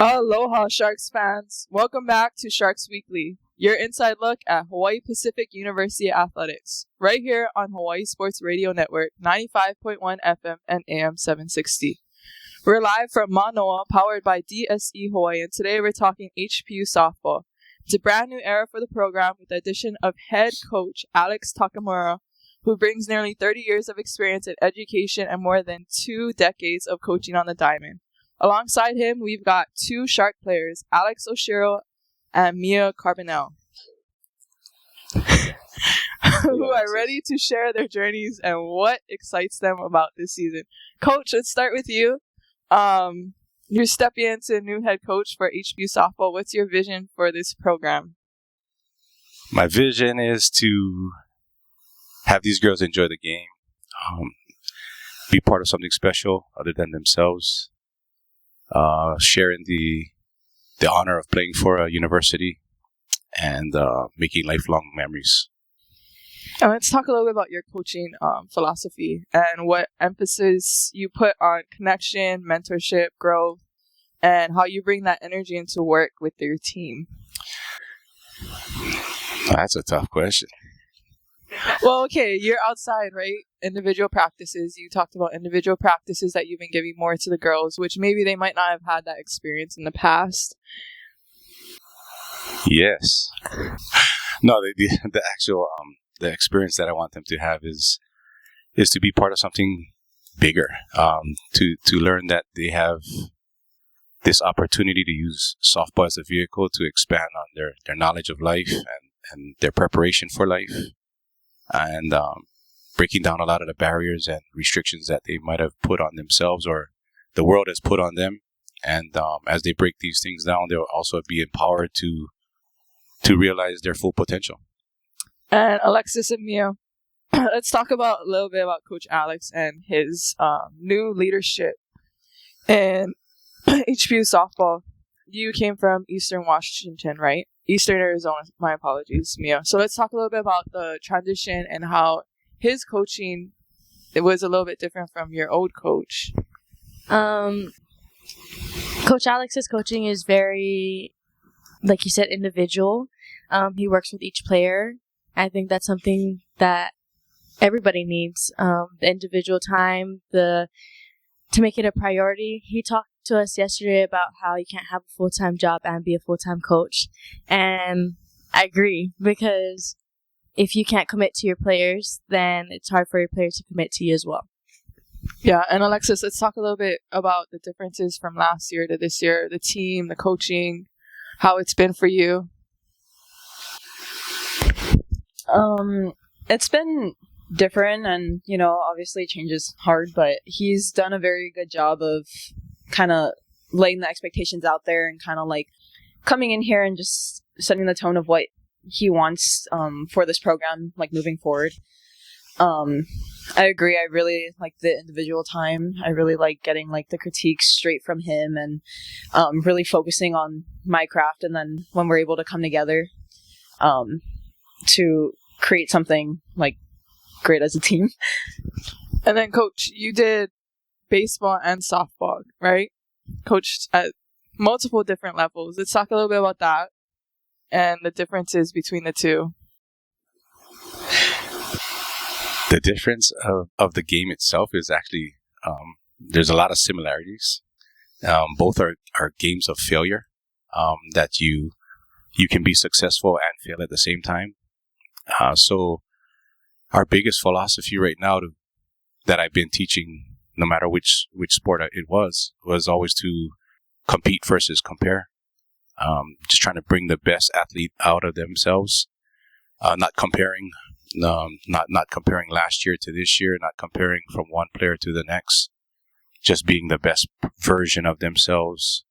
Aloha, Sharks fans. Welcome back to Sharks Weekly, your inside look at Hawaii Pacific University athletics, right here on Hawaii Sports Radio Network, 95.1 FM and AM 760. We're live from Manoa, powered by DSE Hawaii, and today we're talking HPU softball. It's a brand new era for the program with the addition of head coach Alex Takemura, who brings nearly 30 years of experience in education and more than 2 decades of coaching on the diamond. Alongside him, we've got 2 Shark players, Alex Oshiro and Mia Carbonell, who are ready to share their journeys and what excites them about this season. Coach, let's start with you. You're stepping into a new head coach for HPU softball. What's your vision for this program? My vision is to have these girls enjoy the game, be part of something special other than themselves, sharing the honor of playing for a university, and making lifelong memories. Let's talk a little bit about your coaching philosophy and what emphasis you put on connection, mentorship, growth, and how you bring that energy into work with your team. That's a tough question. Well, okay, you're outside, right? Individual practices. You talked about individual practices that you've been giving more to the girls, which maybe they might not have had that experience in the past. Yes. No, the actual the experience that I want them to have is to be part of something bigger. To learn that they have this opportunity to use softball as a vehicle to expand on their knowledge of life and their preparation for life. And breaking down a lot of the barriers and restrictions that they might have put on themselves or the world has put on them. And as they break these things down, they'll also be empowered to realize their full potential. And Alexis and Mia, let's talk about a little bit about Coach Alex and his new leadership in HPU softball. You came from Eastern Washington, right? Eastern Arizona, my apologies, Mia. So let's talk a little bit about the transition and how his coaching, it was a little bit different from your old coach. Coach Alex's coaching is very, like you said, individual. He works with each player. I think that's something that everybody needs. The individual time, to make it a priority. He talked to us yesterday about how you can't have a full-time job and be a full-time coach. And I agree, because if you can't commit to your players, then it's hard for your players to commit to you as well. Yeah, and Alexis, let's talk a little bit about the differences from last year to this year, the team, the coaching, how it's been for you. It's been different, and obviously change is hard, but he's done a very good job of kind of laying the expectations out there and kind of like coming in here and just setting the tone of what he wants for this program, like moving forward. I agree. I really like the individual time. I really like getting like the critiques straight from him and really focusing on my craft, and then when we're able to come together to create something like great as a team. And then, Coach, you did baseball and softball, right? Coached at multiple different levels. Let's talk a little bit about that and the differences between the two. The difference of the game itself is actually, there's a lot of similarities. Both are games of failure, that you can be successful and fail at the same time. So our biggest philosophy right now that I've been teaching, no matter which sport it was always to compete versus compare. Just trying to bring the best athlete out of themselves, not comparing last year to this year, not comparing from one player to the next, just being the best version of themselves.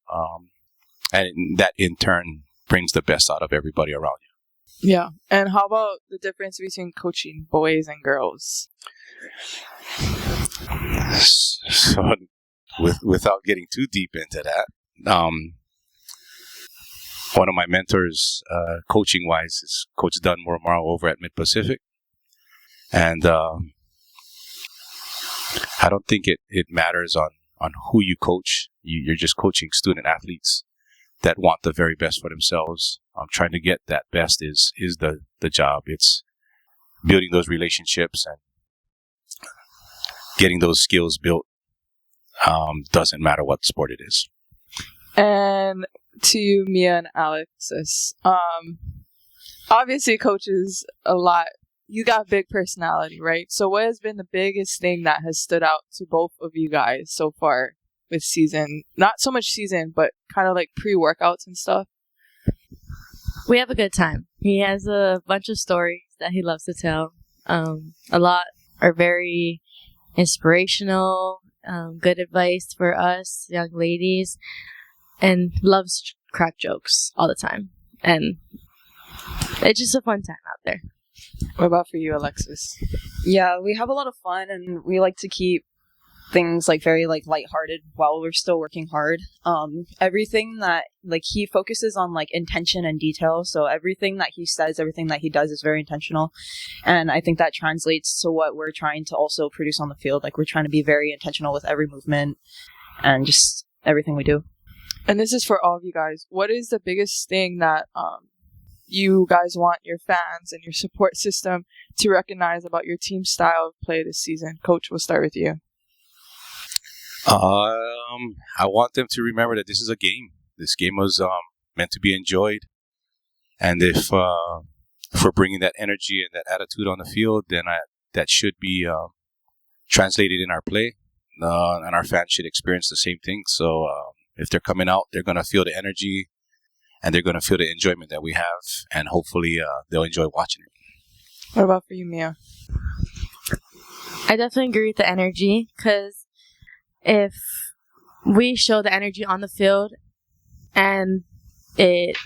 And that in turn brings the best out of everybody around you. Yeah. And how about the difference between coaching boys and girls? So, without getting too deep into that, one of my mentors, coaching-wise, is Coach Dunmore Morrow over at Mid-Pacific. And I don't think it matters on who you coach. You're just coaching student athletes. that want the very best for themselves. Trying to get that best is the job. It's building those relationships and getting those skills built. Doesn't matter what sport it is. And to you, Mia and Alexis, obviously coaches a lot. You got big personality, right? So what has been the biggest thing that has stood out to both of you guys so far with season? Not so much season, but kind of like pre-workouts and stuff. We have a good time. He has a bunch of stories that he loves to tell. A lot are very inspirational, good advice for us young ladies, and loves crack jokes all the time. And it's just a fun time out there. What about for you, Alexis? Yeah, we have a lot of fun, and we like to keep things like very like lighthearted while we're still working hard. Everything that like he focuses on like intention and detail. So everything that he says, everything that he does is very intentional, and I think that translates to what we're trying to also produce on the field. Like we're trying to be very intentional with every movement and just everything we do. And this is for all of you guys. What is the biggest thing that you guys want your fans and your support system to recognize about your team's style of play this season? Coach, we'll start with you. I want them to remember that this is a game. This game was meant to be enjoyed, and if we're bringing that energy and that attitude on the field, then that should be translated in our play, and our fans should experience the same thing. So if they're coming out, they're going to feel the energy, and they're going to feel the enjoyment that we have, and hopefully they'll enjoy watching it. What about for you, Mia? I definitely agree with the energy, because if we show the energy on the field and it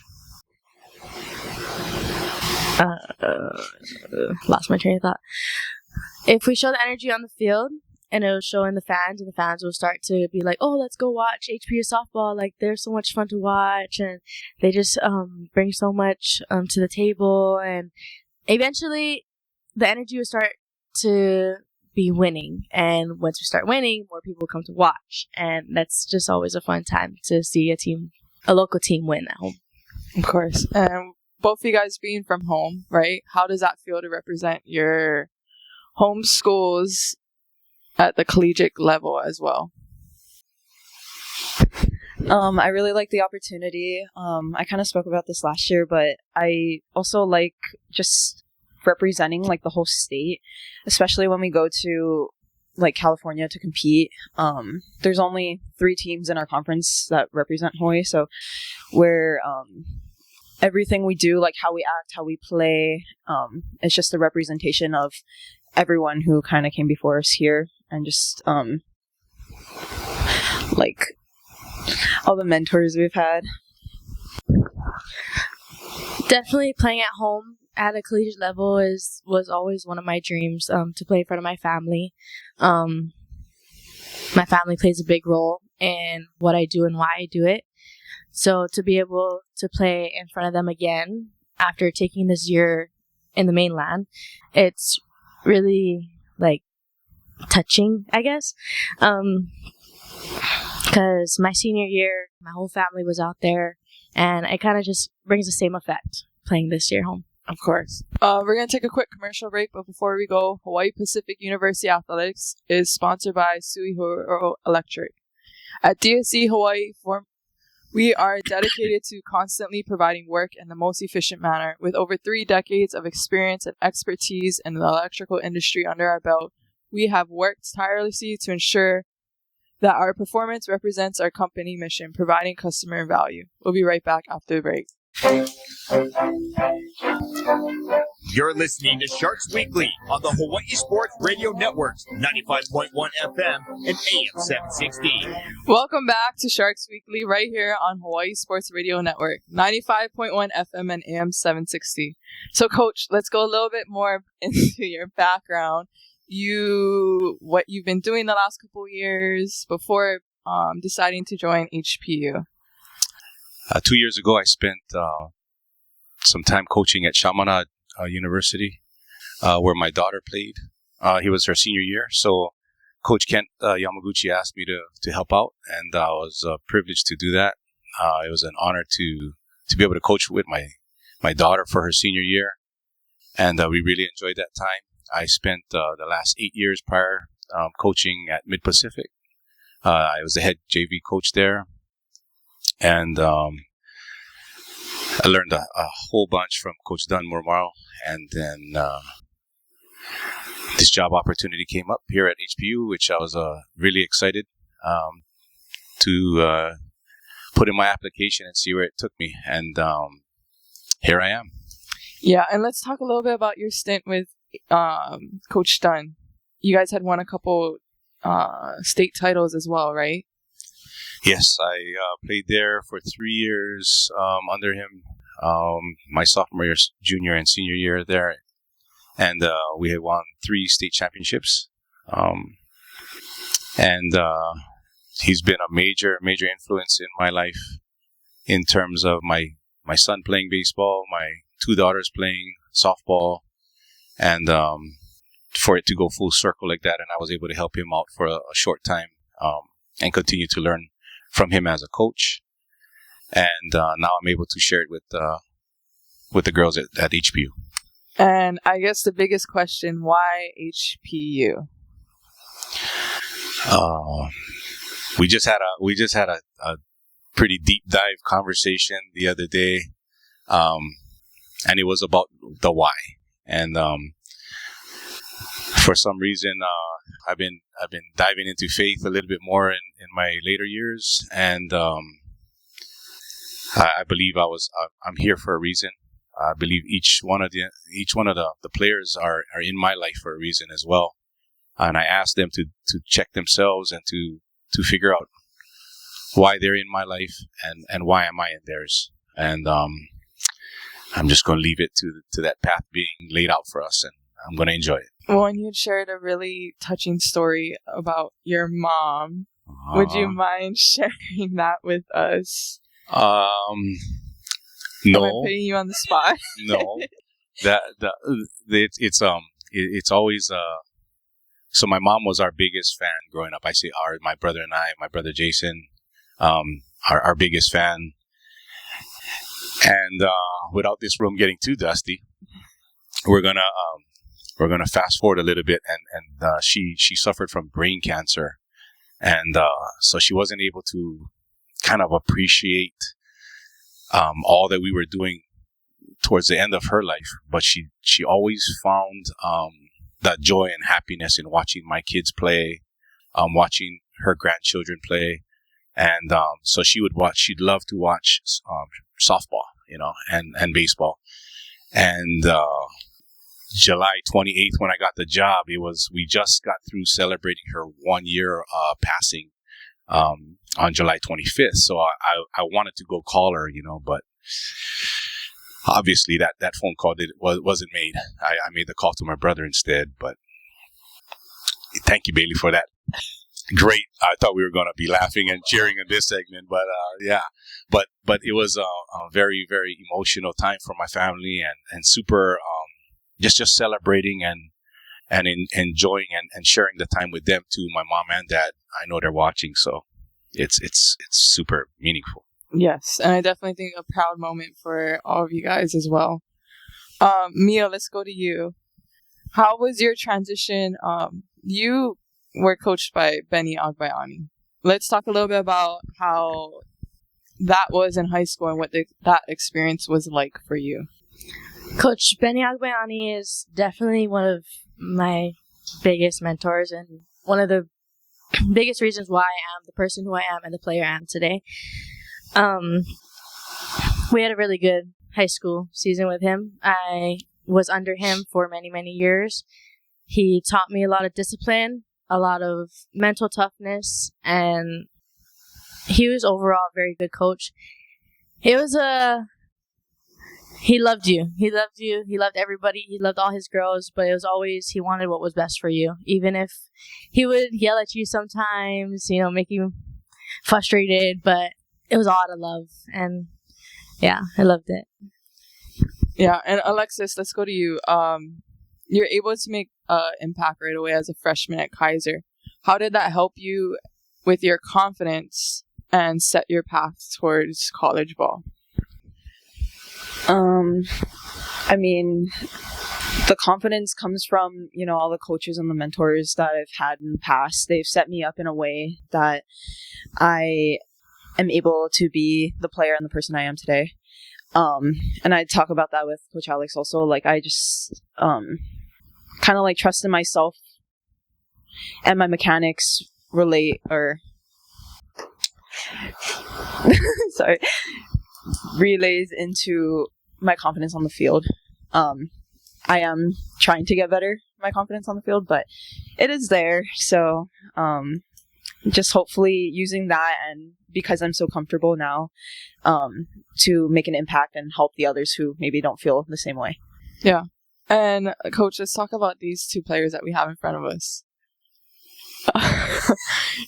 lost my train of thought. If we show the energy on the field and it'll show in the fans, and the fans will start to be like, oh, let's go watch HPU softball, like they're so much fun to watch, and they just bring so much to the table, and eventually the energy will start to be winning, and once we start winning, more people come to watch, and that's just always a fun time to see a local team win at home. Of course. And both of you guys being from home, right? How does that feel to represent your home schools at the collegiate level as well? I really like the opportunity. I kind of spoke about this last year, but I also like just representing like the whole state, especially when we go to like California to compete. There's only 3 teams in our conference that represent Hawaii, so we're everything we do, like how we act, how we play, it's just a representation of everyone who kind of came before us here, and just like all the mentors we've had. Definitely playing at home at a collegiate level was always one of my dreams, to play in front of my family. My family plays a big role in what I do and why I do it. So to be able to play in front of them again after taking this year in the mainland, it's really like touching, I guess. Because my senior year, my whole family was out there, and it kind of just brings the same effect playing this year home. Of course. We're going to take a quick commercial break, but before we go, Hawaii Pacific University Athletics is sponsored by Suihoro Electric. At DSE Hawaii, we are dedicated to constantly providing work in the most efficient manner. With over 3 decades of experience and expertise in the electrical industry under our belt, we have worked tirelessly to ensure that our performance represents our company mission, providing customer value. We'll be right back after the break. You're listening to Sharks Weekly on the Hawaii Sports Radio Network's 95.1 FM and AM 760. Welcome back to Sharks Weekly right here on Hawaii Sports Radio Network, 95.1 FM and AM 760. So, Coach, let's go a little bit more into your background. What you've been doing the last couple of years before deciding to join HPU. 2 years ago, I spent some time coaching at Chaminade University, where my daughter played. He was her senior year, so Coach Kent Yamaguchi asked me to help out, and I was privileged to do that. It was an honor to be able to coach with my daughter for her senior year, and we really enjoyed that time. I spent the last 8 years prior coaching at Mid-Pacific. I was the head JV coach there, and I learned a whole bunch from Coach Dunn Mormaro, and then this job opportunity came up here at HPU, which I was really excited to put in my application and see where it took me, and here I am. Yeah, and let's talk a little bit about your stint with Coach Dunn. You guys had won a couple state titles as well, right? Yes, I played there for 3 years under him, my sophomore year, junior, and senior year there. And we had won 3 state championships. And he's been a major influence in my life in terms of my son playing baseball, my 2 daughters playing softball, and for it to go full circle like that. And I was able to help him out for a short time and continue to learn from him as a coach, and now I'm able to share it with the girls at HPU. And I guess the biggest question: why HPU? We just had a pretty deep dive conversation the other day, and it was about the why. And for some reason, I've been diving into faith a little bit more in my later years, and I believe I'm here for a reason. I believe each one of the players are in my life for a reason as well, and I ask them to check themselves and to figure out why they're in my life and why am I in theirs. And I'm just going to leave it to that path being laid out for us, and I'm going to enjoy it. Well, and you had shared a really touching story about your mom. Would you mind sharing that with us? No. Am I putting you on the spot? No. It's always so my mom was our biggest fan growing up. I say my brother and my brother Jason, our biggest fan. And without this room getting too dusty, we're gonna fast forward a little bit, and she suffered from brain cancer, and so she wasn't able to kind of appreciate all that we were doing towards the end of her life. But she always found that joy and happiness in watching my kids play, watching her grandchildren play, and so she'd love to watch softball, and baseball. And July 28th, when I got the job, we just got through celebrating her 1 year passing on July 25th. So I wanted to go call her, but obviously that phone call wasn't made. I made the call to my brother instead. But thank you, Bailey, for that. Great. I thought we were going to be laughing and cheering in this segment, but yeah. But it was a very, very emotional time for my family, and super just celebrating and enjoying and sharing the time with them too. My mom and dad, I know they're watching, so it's super meaningful. Yes, and I definitely think a proud moment for all of you guys as well. Mia, let's go to you. How was your transition? You were coached by Benny Agbayani. Let's talk a little bit about how that was in high school and what that experience was like for you. Coach Benny Agbayani is definitely one of my biggest mentors and one of the biggest reasons why I am the person who I am and the player I am today. We had a really good high school season with him. I was under him for many, many years. He taught me a lot of discipline, a lot of mental toughness, and he was overall a very good coach. He loved you. He loved you. He loved everybody. He loved all his girls, but it was always, he wanted what was best for you. Even if he would yell at you sometimes, make you frustrated, but it was all out of love. And yeah, I loved it. Yeah, and Alexis, let's go to you. You're able to make impact right away as a freshman at Kaiser. How did that help you with your confidence and set your path towards college ball? I mean, the confidence comes from, all the coaches and the mentors that I've had in the past. They've set me up in a way that I am able to be the player and the person I am today. And I talk about that with Coach Alex also. Like, I just kind of like trust in myself, and my mechanics relates into my confidence on the field. I am trying to get better, my confidence on the field, but it is there. So just hopefully using that, and because I'm so comfortable now, to make an impact and help the others who maybe don't feel the same way. Yeah. And Coach, let's talk about these two players that we have in front of us.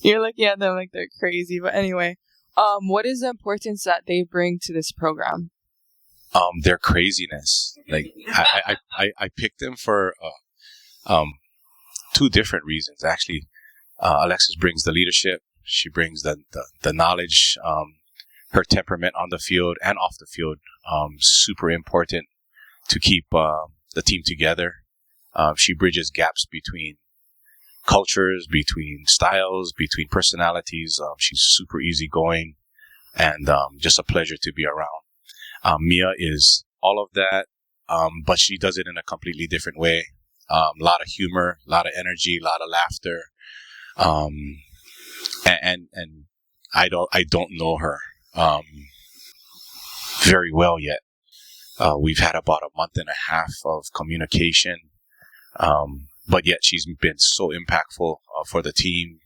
You're looking at them like they're crazy, but anyway, what is the importance that they bring to this program? Their craziness. Like, I picked them for two different reasons, actually. Alexis brings the leadership. She brings the knowledge, her temperament on the field and off the field. Super important to keep the team together. She bridges gaps between cultures, between styles, between personalities. She's super easygoing and just a pleasure to be around. Mia is all of that, but she does it in a completely different way. A lot of humor, a lot of energy, a lot of laughter. And I don't know her very well yet. We've had about a month and a half of communication, but yet she's been so impactful for the team,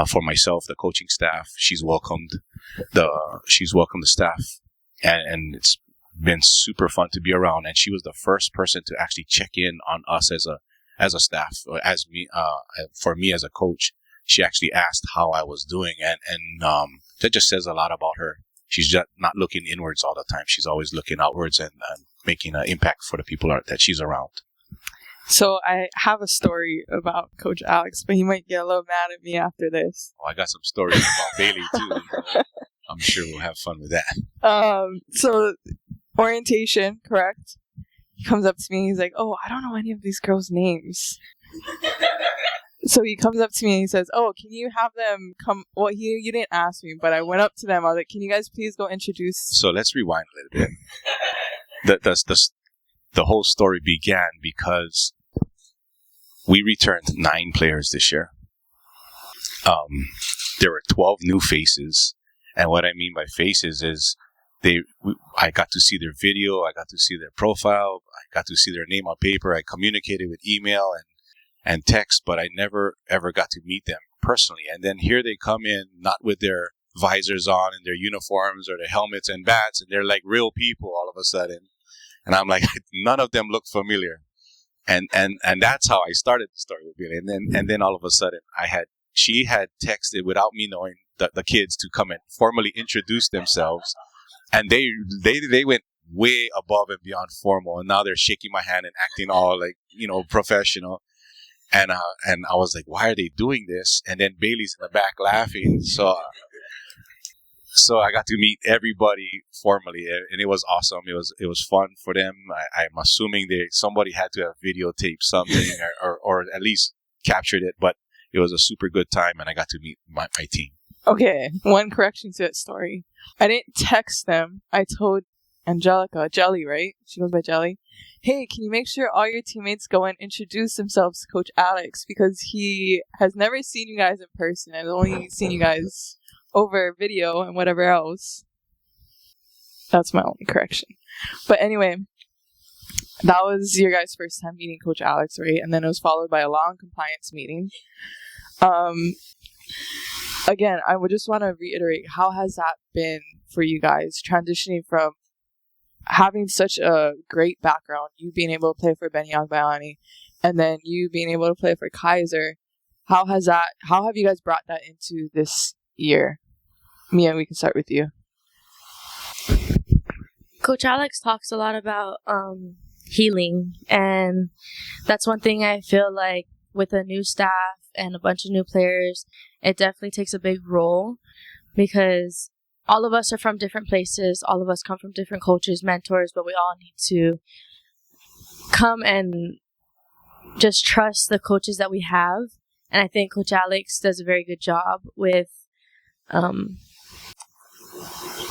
for myself, the coaching staff. She's welcomed the staff, and it's been super fun to be around. And she was the first person to actually check in on us as a staff, or as me, for me as a coach. She actually asked how I was doing, and that just says a lot about her. She's just not looking inwards all the time. She's always looking outwards and making an impact for the people that she's around. So I have a story about Coach Alex, but he might get a little mad at me after this. Oh, I got some stories about Bailey too. I'm sure we'll have fun with that. So orientation, correct? He comes up to me and he's like, "Oh, I don't know any of these girls' names." So he comes up to me and he says, "Oh, can you have them come?" Well, you didn't ask me, but I went up to them. I was like, "Can you guys please go introduce?" So let's rewind a little bit. The whole story began because we returned 9 players this year. There were 12 new faces, and what I mean by faces is I got to see their video, I got to see their profile, I got to see their name on paper. I communicated with email and text, but I never ever got to meet them personally. And then here they come in, not with their visors on and their uniforms or their helmets and bats, and they're like real people all of a sudden. And I'm like, none of them look familiar. And that's how I started the story with Bailey. And then all of a sudden she had texted without me knowing the kids to come and formally introduce themselves. And they went way above and beyond formal. And now they're shaking my hand and acting all like, professional. And I was like, why are they doing this? And then Bailey's in the back laughing. So I got to meet everybody formally, and it was awesome. It was fun for them. I'm assuming somebody had to have videotaped something or at least captured it, but it was a super good time, and I got to meet my team. Okay, one correction to that story. I didn't text them. I told Angelica, Jelly, right? She goes by Jelly. "Hey, can you make sure all your teammates go and introduce themselves to Coach Alex, because he has never seen you guys in person and has only seen you guys over video and whatever else." That's my only correction. But anyway, that was your guys' first time meeting Coach Alex, right? And then it was followed by a long compliance meeting. Again, I would just want to reiterate, how has that been for you guys, transitioning from having such a great background, you being able to play for Benny Agbayani, and then you being able to play for Kaiser? How have you guys brought that into this year? Mia, we can start with you. Coach Alex talks a lot about healing, and that's one thing I feel like with a new staff and a bunch of new players, it definitely takes a big role. because all of us are from different places. All of us come from different coaches, mentors, but we all need to come and just trust the coaches that we have. And I think Coach Alex does a very good job with,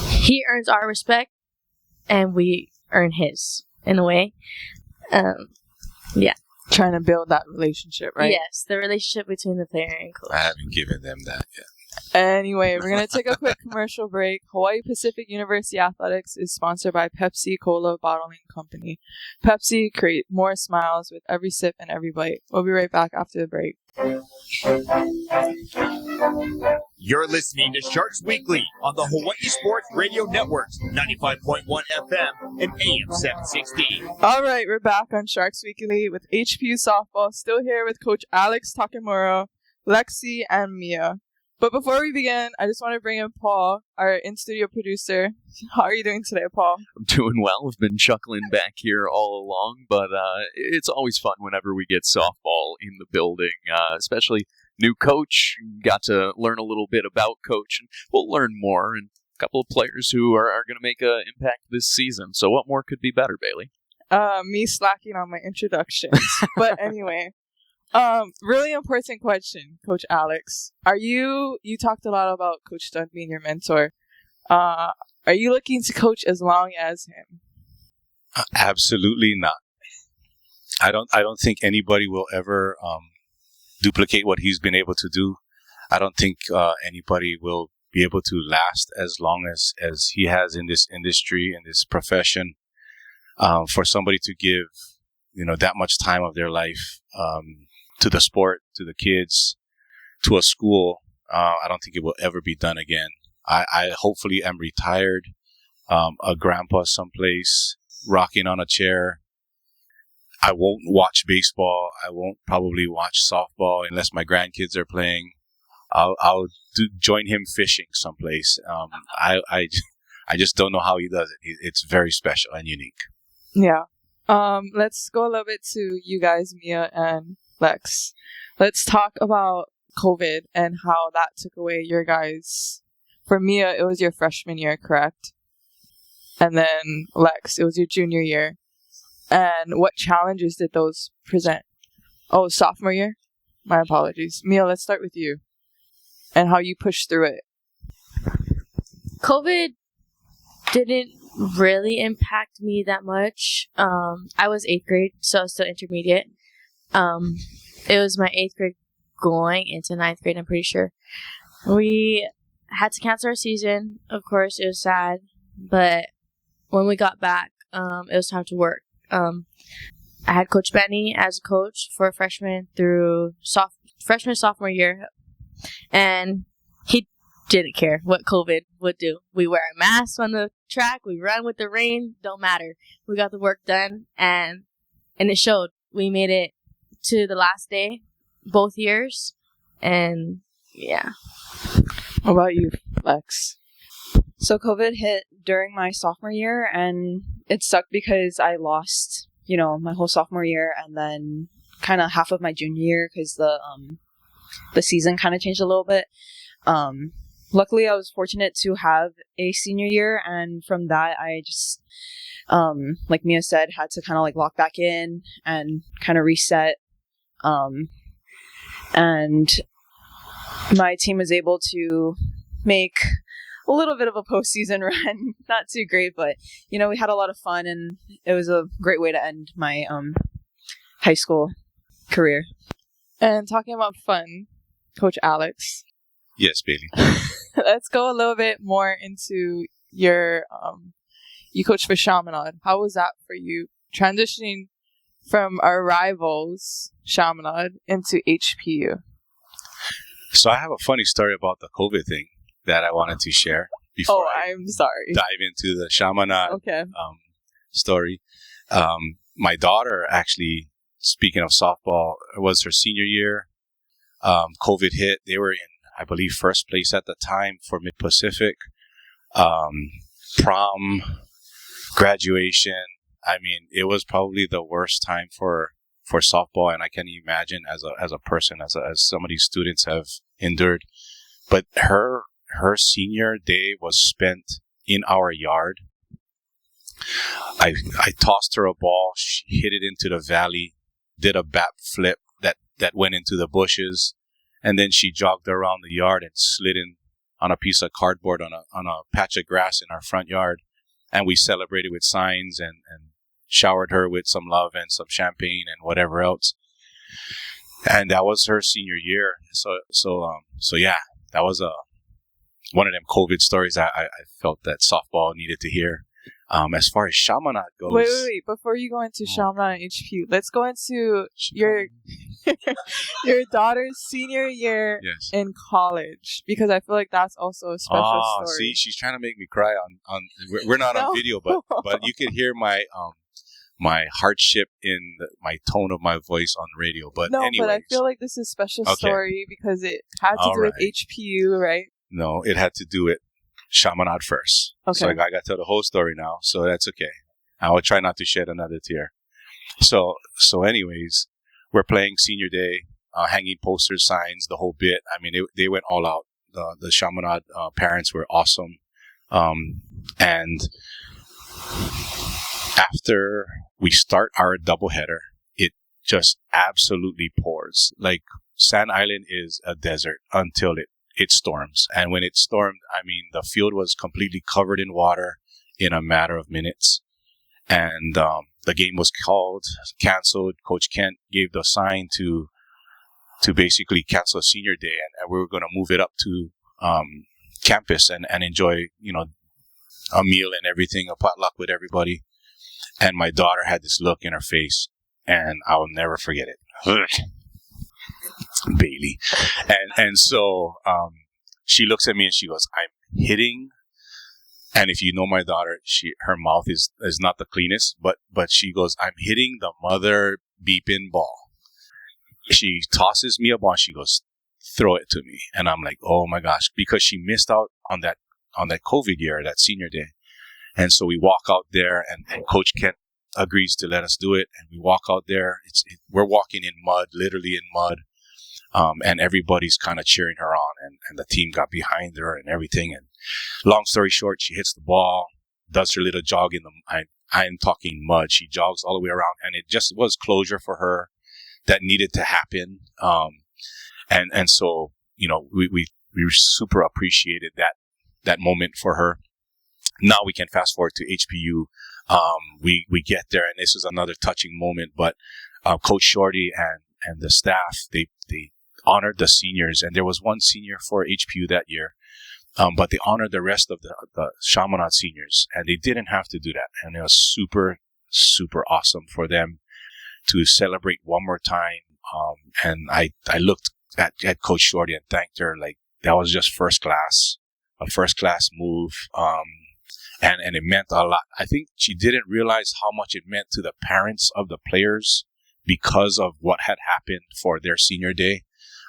he earns our respect and we earn his in a way. Yeah. Trying to build that relationship, right? Yes, the relationship between the player and coach. I haven't given them that yet. Anyway, we're going to take a quick commercial break. Hawaii Pacific University Athletics is sponsored by Pepsi Cola Bottling Company. Pepsi, create more smiles with every sip and every bite. We'll be right back after the break. You're listening to Sharks Weekly on the Hawaii Sports Radio Networks, 95.1 FM and AM 760. All right, we're back on Sharks Weekly with HPU softball. Still here with Coach Alex Takemura, Lexi, and Mia. But before we begin, I just want to bring in Paul, our in-studio producer. How are you doing today, Paul? I'm doing well. I've been chuckling back here all along, but it's always fun whenever we get softball in the building, especially new coach. Got to learn a little bit about coach, and we'll learn more, and a couple of players who are going to make an impact this season. So what more could be better, Bailey? Me slacking on my introductions. But anyway. Really important question, Coach Alex. You talked a lot about Coach Dunn being your mentor. Are you looking to coach as long as him? Absolutely not. I don't think anybody will ever duplicate what he's been able to do. I don't think anybody will be able to last as long as he has in this industry, in this profession. For somebody to give, that much time of their life, to the sport, to the kids, to a school, I don't think it will ever be done again. I hopefully am retired, a grandpa someplace, rocking on a chair. I won't watch baseball. I won't probably watch softball unless my grandkids are playing. I'll join him fishing someplace. I just don't know how he does it. It's very special and unique. Yeah. Let's go a little bit to you guys, Mia and Lex. Let's talk about COVID and how that took away your guys. For Mia, it was your freshman year, correct? And then Lex, it was your junior year. And what challenges did those present? Oh, sophomore year? My apologies. Mia, let's start with you. And how you pushed through it. COVID didn't really impact me that much. I was 8th grade, so I was still intermediate. It was my 8th grade going into 9th grade, I'm pretty sure. We had to cancel our season. Of course, it was sad. But when we got back, it was time to work. I had Coach Benny as a coach for freshman through freshman, sophomore year. And he didn't care what COVID would do. We wear a mask on the track. We run with the rain. Don't matter. We got the work done. And it showed. We made it to the last day, both years, and yeah. What about you, Lex? So COVID hit during my sophomore year, and it sucked because I lost, my whole sophomore year, and then kind of half of my junior year because the season kind of changed a little bit. Luckily, I was fortunate to have a senior year, and from that, I just, like Mia said, had to kind of lock back in and kind of reset. And my team was able to make a little bit of a postseason run. Not too great, but, we had a lot of fun, and it was a great way to end my high school career. And talking about fun, Coach Alex. Yes, Bailey. Let's go a little bit more into your, you coach for Chaminade. How was that for you, transitioning from our rivals, Chaminade, into HPU? So I have a funny story about the COVID thing that I wanted to share before I'm sorry. dive into the Chaminade story. My daughter, actually, speaking of softball, it was her senior year. COVID hit. They were in, I believe, first place at the time for Mid-Pacific. Prom, graduation. I mean, it was probably the worst time for softball, and I can imagine as a person, as some of these students have endured. But her her senior day was spent in our yard. I tossed her a ball. She hit it into the valley, did a bat flip that went into the bushes, and then she jogged around the yard and slid in on a piece of cardboard on a patch of grass in our front yard. And we celebrated with signs and showered her with some love and some champagne and whatever else. And that was her senior year. So yeah, that was one of them COVID stories I felt that softball needed to hear. As far as Chaminade goes, Wait! Before you go into Chaminade and HPU, let's go into your daughter's senior year in college, because I feel like that's also a special story. See, she's trying to make me cry. We're not on video, but you could hear my my hardship in my tone of my voice on radio. But anyways, but I feel like this is a special story because it had to do with HPU, right? No, it had to do with Chaminade first. Okay. So I got to tell the whole story now, so that's okay. I will try not to shed another tear. So anyways, we're playing senior day, hanging posters, signs, the whole bit. I mean, they went all out. The Chaminade parents were awesome. And after we start our doubleheader, it just absolutely pours. Like, Sand Island is a desert until it storms. And when it stormed, I mean, the field was completely covered in water in a matter of minutes. And the game was canceled. Coach Kent gave the sign to basically cancel senior day, and we were going to move it up to campus and enjoy, a meal and everything, a potluck with everybody. And my daughter had this look in her face, and I will never forget it. Bailey. And so she looks at me and she goes, "I'm hitting." And if you know my daughter, her mouth is not the cleanest, but she goes, "I'm hitting the mother beeping ball." She tosses me a ball. She goes, "Throw it to me." And I'm like, oh my gosh, because she missed out on that COVID year, that senior day. And so we walk out there, and Coach Kent agrees to let us do it. And we walk out there. We're walking in mud, literally in mud. And everybody's kind of cheering her on, and the team got behind her and everything. And long story short, she hits the ball, does her little jog in the, I am talking mud. She jogs all the way around, and it just was closure for her that needed to happen. And so, we super appreciated that moment for her. Now we can fast forward to HPU. We get there, and this is another touching moment, but Coach Shorty and the staff, they honored the seniors, and there was one senior for HPU that year, but they honored the rest of the Chaminade seniors, and they didn't have to do that, and it was super, super awesome for them to celebrate one more time. And I looked at Coach Shorty and thanked her. Like, that was just a first class move. And it meant a lot. I think she didn't realize how much it meant to the parents of the players because of what had happened for their senior day.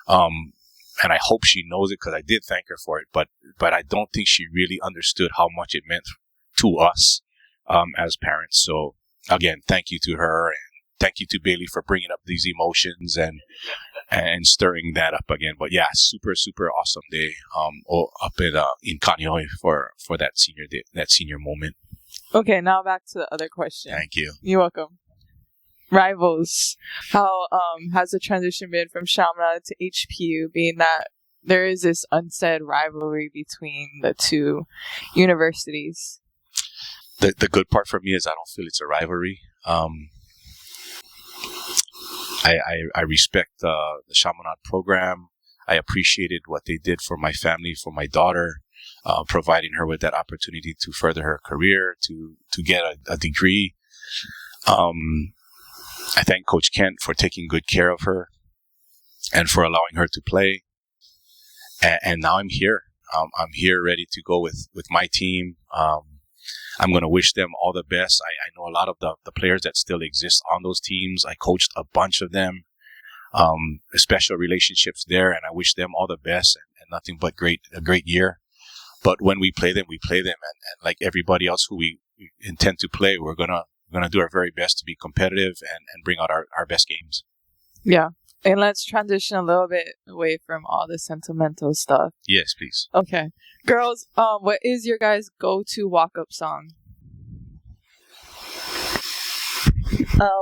And I hope she knows it, because I did thank her for it, but I don't think she really understood how much it meant to us, as parents. So again, thank you to her, and thank you to Bailey for bringing up these emotions and stirring that up again. But yeah, super, super awesome day, up in Kaneohe for that senior day, that senior moment. Okay, now back to the other question. Thank you. You're welcome. Rivals. How has the transition been from Chaminade to HPU, being that there is this unsaid rivalry between the two universities? The good part for me is I don't feel it's a rivalry. I respect the Chaminade program. I appreciated what they did for my family, for my daughter, providing her with that opportunity to further her career, to get a degree. I thank Coach Kent for taking good care of her and for allowing her to play. And now I'm here. I'm here ready to go with my team. I'm going to wish them all the best. I know a lot of the players that still exist on those teams. I coached a bunch of them, special relationships there, and I wish them all the best and nothing but a great year. But when we play them, and like everybody else who we intend to play, we're gonna do our very best to be competitive and bring out our best games. Yeah. And let's transition a little bit away from all the sentimental stuff. Yes, please. Okay. Girls, what is your guys' go-to walk-up song?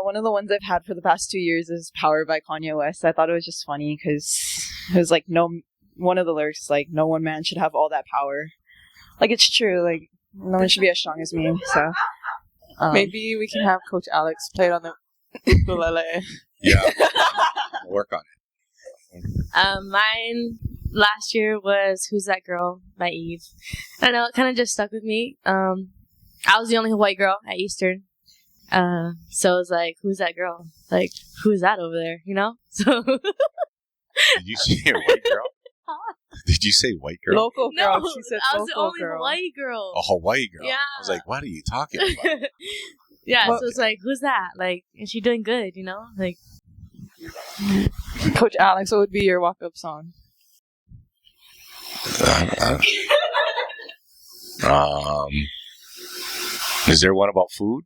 One of the ones I've had for the past 2 years is Power by Kanye West. I thought it was just funny because it was like, one of the lyrics, like, no one man should have all that power. Like, it's true. Like, no one should be as strong as me. So Maybe we can have Coach Alex play it on the ukulele. Yeah. Work on it. Mine last year was "Who's That Girl" by Eve. I don't know, it kind of just stuck with me. I was the only white girl at Eastern, so it was like, "Who's that girl? Like, who's that over there?" You know. So. Did you say a white girl? Did you say white girl? Local girl. No, She said I was the local only girl. white girl. A Hawaii girl. Yeah. I was like, what are you talking about? Yeah, Well- so it's like, who's that? Like, is she doing good? You know, like. Coach Alex, what would be your walk-up song? Is there one about food?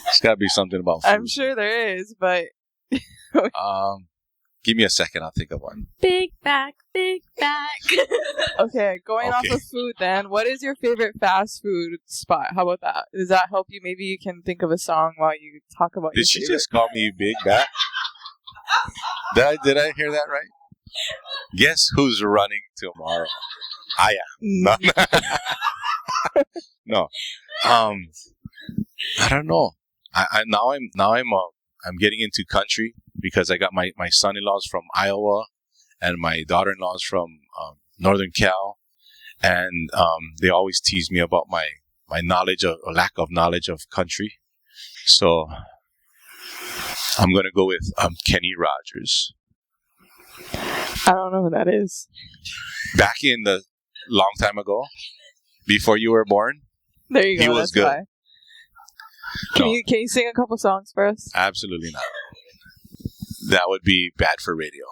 There's got to be something about food. I'm sure there is, but Give me a second. I'll think of one. Big back, big back. okay. Going off Okay. of food, then, what is your favorite fast food spot? How about that? Does that help you? Maybe you can think of a song while you talk about your Did she favorite. just call me big back? Did I hear that right? Guess who's running tomorrow? I am. No. I don't know. I'm getting into country because I got my son-in-laws from Iowa and my daughter-in-laws from Northern Cal, and they always tease me about my knowledge of or lack of knowledge of country. So I'm gonna go with Kenny Rogers. I don't know who that is. Back in the long time ago, before you were born, There you go. He was that's good. why. Can No. you sing a couple songs for us? Absolutely not. That would be bad for radio.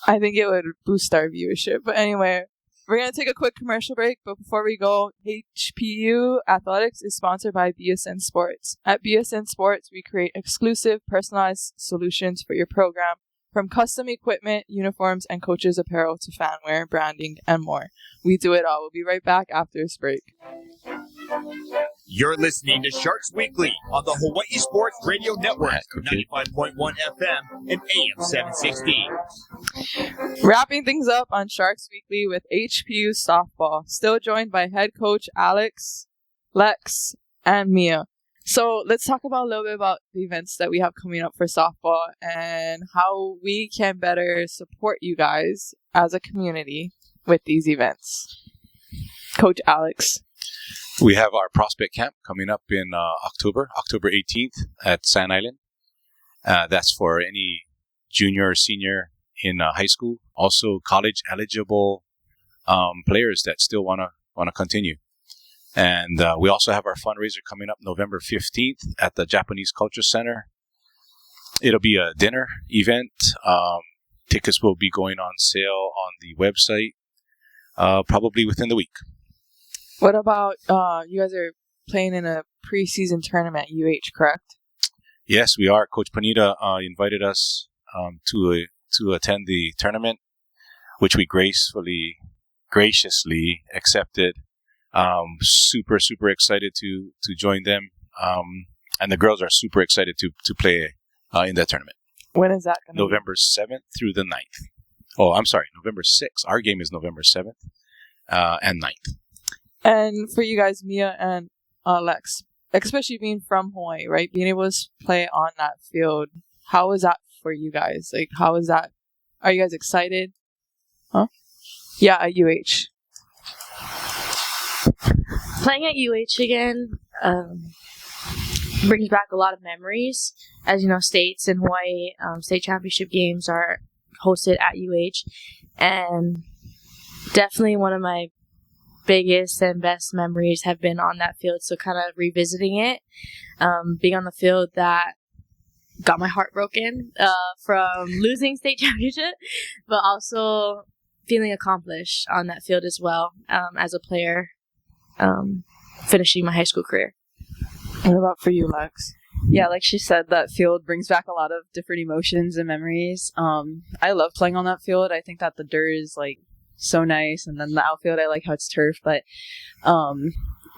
I think it would boost our viewership. But anyway, we're going to take a quick commercial break. But before we go, HPU Athletics is sponsored by BSN Sports. At BSN Sports, we create exclusive, personalized solutions for your program, from custom equipment, uniforms, and coaches' apparel to fan wear, branding, and more. We do it all. We'll be right back after this break. You're listening to Sharks Weekly on the Hawaii Sports Radio Network, Okay. 95.1 FM and AM 760. Wrapping things up on Sharks Weekly with HPU softball. Still joined by head coach Alex, Lex, and Mia. So let's talk about a little bit about the events that we have coming up for softball and how we can better support you guys as a community with these events. Coach Alex. We have our prospect camp coming up in October 18th at Sand Island. That's for any junior or senior in high school. Also, college eligible players that still want to continue. And we also have our fundraiser coming up November 15th at the Japanese Culture Center. It'll be a dinner event. Tickets will be going on sale on the website probably within the week. What about you guys are playing in a preseason tournament at UH, correct? Yes, we are. Coach Panita invited us to attend the tournament, which we graciously accepted. Super excited to join them, and the girls are super excited to play in that tournament. When is that going to be? November 7th through the 9th. Oh, I'm sorry, November 6th. Our game is November 7th and 9th. And for you guys, Mia and Lex, especially being from Hawaii, right? Being able to play on that field, how is that for you guys? Like, how is that? Are you guys excited? Huh? Yeah, at UH. Playing at UH again brings back a lot of memories. As you know, states in Hawaii, state championship games are hosted at UH. And definitely one of my biggest and best memories have been on that field. So kind of revisiting it, being on the field that got my heart broken from losing state championship, but also feeling accomplished on that field as well as a player, finishing my high school career. What about for you, Lex? Yeah, like she said, that field brings back a lot of different emotions and memories. I love playing on that field. I think that the dirt is like so nice, and then the outfield, I like how it's turf. But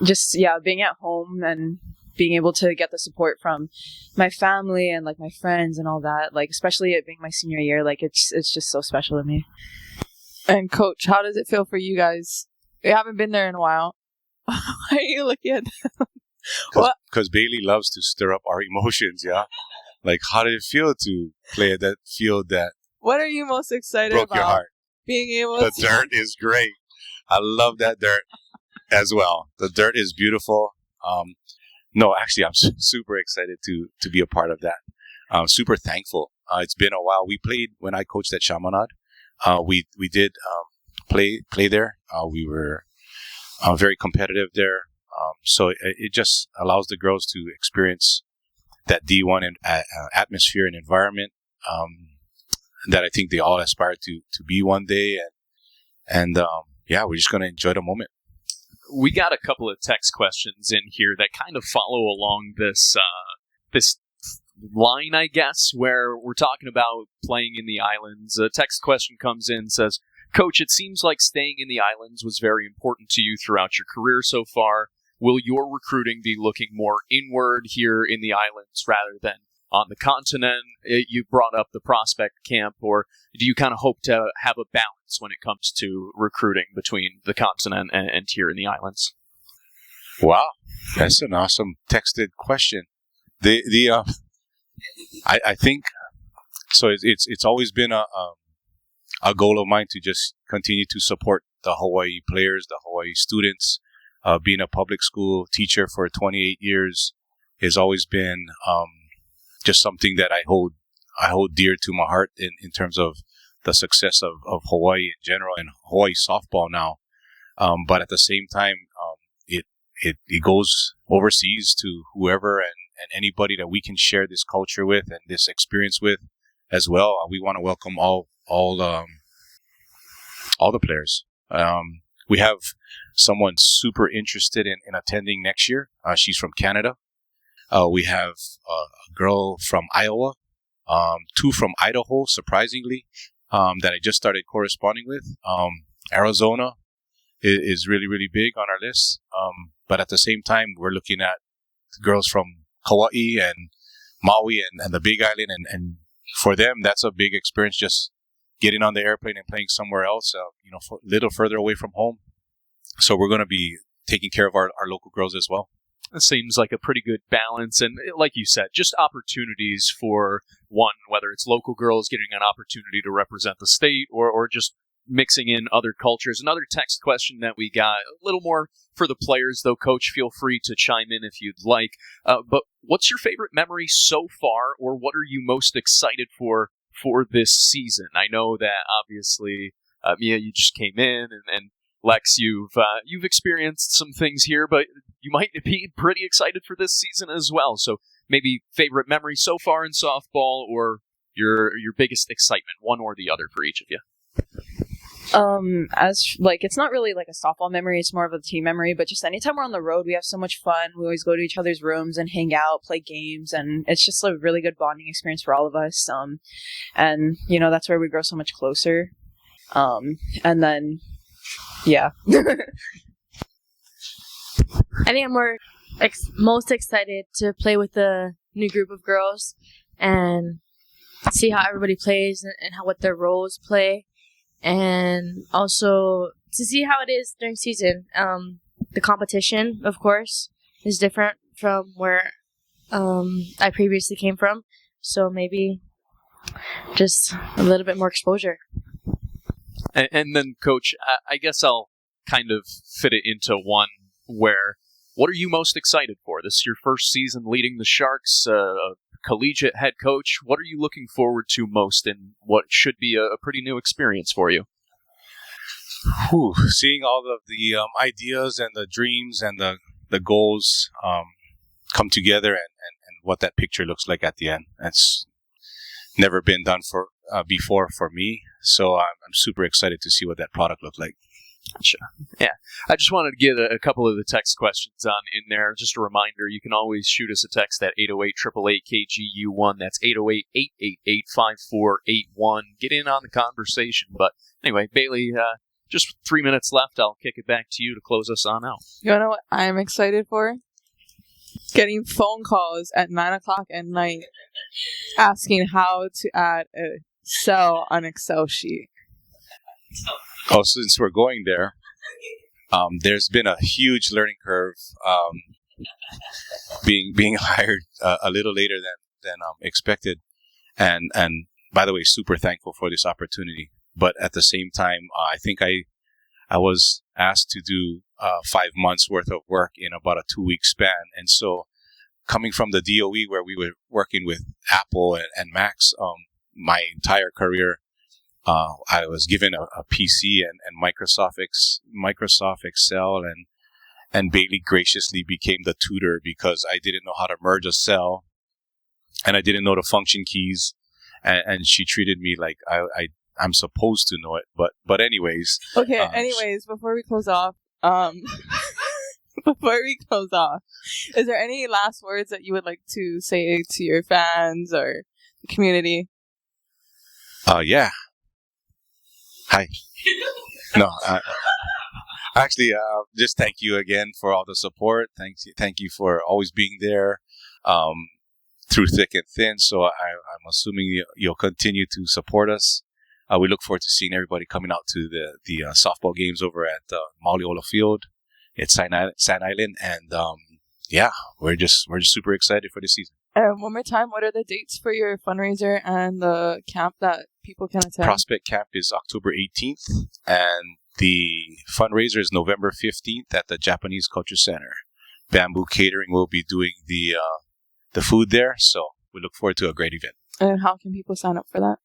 just being at home and being able to get the support from my family and like my friends and all that, like especially it being my senior year, like it's just so special to me. And Coach, how does it feel for you guys? We haven't been there in a while. Why are you looking at them? Because Bailey loves to stir up our emotions, yeah? Like, how did it feel to play at that field that What are you most excited broke about? your heart? Being able The to... dirt is great. I love that dirt as well. The dirt is beautiful. No, actually, I'm super excited to be a part of that. I'm super thankful. It's been a while. We played when I coached at Chaminade. We did play there. We were very competitive there. So it just allows the girls to experience that D1 atmosphere and environment that I think they all aspire to be one day. And we're just going to enjoy the moment. We got a couple of text questions in here that kind of follow along this line, I guess, where we're talking about playing in the islands. A text question comes in, says, Coach, it seems like staying in the islands was very important to you throughout your career so far. Will your recruiting be looking more inward here in the islands rather than on the continent? You brought up the prospect camp, or do you kind of hope to have a balance when it comes to recruiting between the continent and here in the islands? Wow, that's an awesome texted question. I think so. It's always been a goal of mine to just continue to support the Hawaii players, the Hawaii students. Being a public school teacher for 28 years has always been just something that I hold dear to my heart in terms of the success of Hawaii in general and Hawaii softball now. But at the same time, it goes overseas to whoever and anybody that we can share this culture with and this experience with as well. We want to welcome all the players. We have someone super interested in attending next year. She's from Canada. We have a girl from Iowa, two from Idaho, surprisingly, that I just started corresponding with. Arizona is really, really big on our list. But at the same time, we're looking at girls from Kauai and Maui and the Big Island. And for them, that's a big experience, just getting on the airplane and playing somewhere else, a little further away from home. So we're going to be taking care of our local girls as well. It seems like a pretty good balance. And like you said, just opportunities for one, whether it's local girls getting an opportunity to represent the state or just mixing in other cultures. Another text question that we got, a little more for the players, though, Coach, feel free to chime in if you'd like. But what's your favorite memory so far, or what are you most excited for this season? I know that obviously, Mia, you just came in, and Lex, you've experienced some things here, but you might be pretty excited for this season as well. So maybe favorite memory so far in softball, or your biggest excitement, one or the other for each of you. It's not really like a softball memory, it's more of a team memory, but just anytime we're on the road, we have so much fun. We always go to each other's rooms and hang out, play games, and it's just a really good bonding experience for all of us. And that's where we grow so much closer. And then, yeah. I think I'm most excited to play with the new group of girls and see how everybody plays and what their roles play. And also to see how it is during season. The competition, of course, is different from where I previously came from. So maybe just a little bit more exposure. And then, Coach, I guess I'll kind of fit it into one where, what are you most excited for? This is your first season leading the Sharks, collegiate head coach. What are you looking forward to most in what should be a pretty new experience for you? Seeing all of the ideas and the dreams and the goals come together and what that picture looks like at the end. That's never been done before for me. So I'm super excited to see what that product looks like. Gotcha. Yeah. I just wanted to get a couple of the text questions on in there. Just a reminder, you can always shoot us a text at 808-888-KGU1. That's 808-888-5481. Get in on the conversation. But anyway, Bailey, just 3 minutes left. I'll kick it back to you to close us on out. You know what I'm excited for? Getting phone calls at 9 o'clock at night asking how to add a cell on Excel sheet. Oh, since we're going there, there's been a huge learning curve. Being hired a little later than expected, and by the way, super thankful for this opportunity. But at the same time, I think I was asked to do 5 months worth of work in about a 2-week span, and so coming from the DOE where we were working with Apple and Macs, my entire career. I was given a PC and Microsoft Excel, and Bailey graciously became the tutor because I didn't know how to merge a cell, and I didn't know the function keys, and she treated me like I'm supposed to know it. But anyways. Okay. Anyways, before we close off, is there any last words that you would like to say to your fans or the community? Yeah. Hi. No, actually, just thank you again for all the support. Thank you for always being there through thick and thin. So I'm assuming you'll continue to support us. We look forward to seeing everybody coming out to the softball games over at Mauliola Field at Sand Island, and yeah, we're just super excited for this season. One more time, what are the dates for your fundraiser and the camp that people can attend? Prospect Camp is October 18th, and the fundraiser is November 15th at the Japanese Culture Center. Bamboo Catering will be doing the food there, so we look forward to a great event. And how can people sign up for that?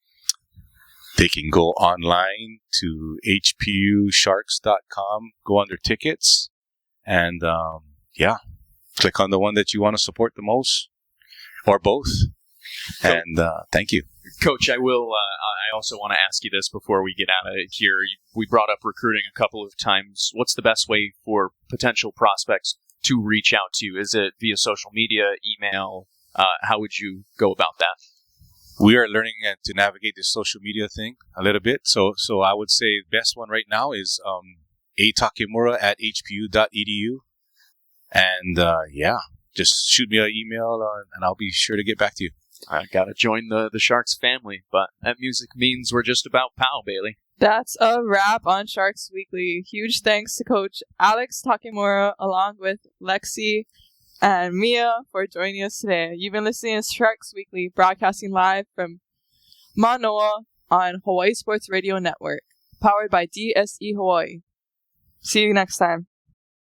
They can go online to hpusharks.com, go under tickets, and yeah, click on the one that you want to support the most. Or both. And thank you. Coach, I also want to ask you this before we get out of here. We brought up recruiting a couple of times. What's the best way for potential prospects to reach out to you? Is it via social media, email? How would you go about that? We are learning to navigate this social media thing a little bit. So I would say the best one right now is Takemura@hpu.edu. And yeah. Just shoot me an email, and I'll be sure to get back to you. I gotta join the Sharks family, but that music means we're just about pal, Bailey. That's a wrap on Sharks Weekly. Huge thanks to Coach Alex Takemura, along with Lexi and Mia, for joining us today. You've been listening to Sharks Weekly, broadcasting live from Manoa on Hawaii Sports Radio Network, powered by DSE Hawaii. See you next time.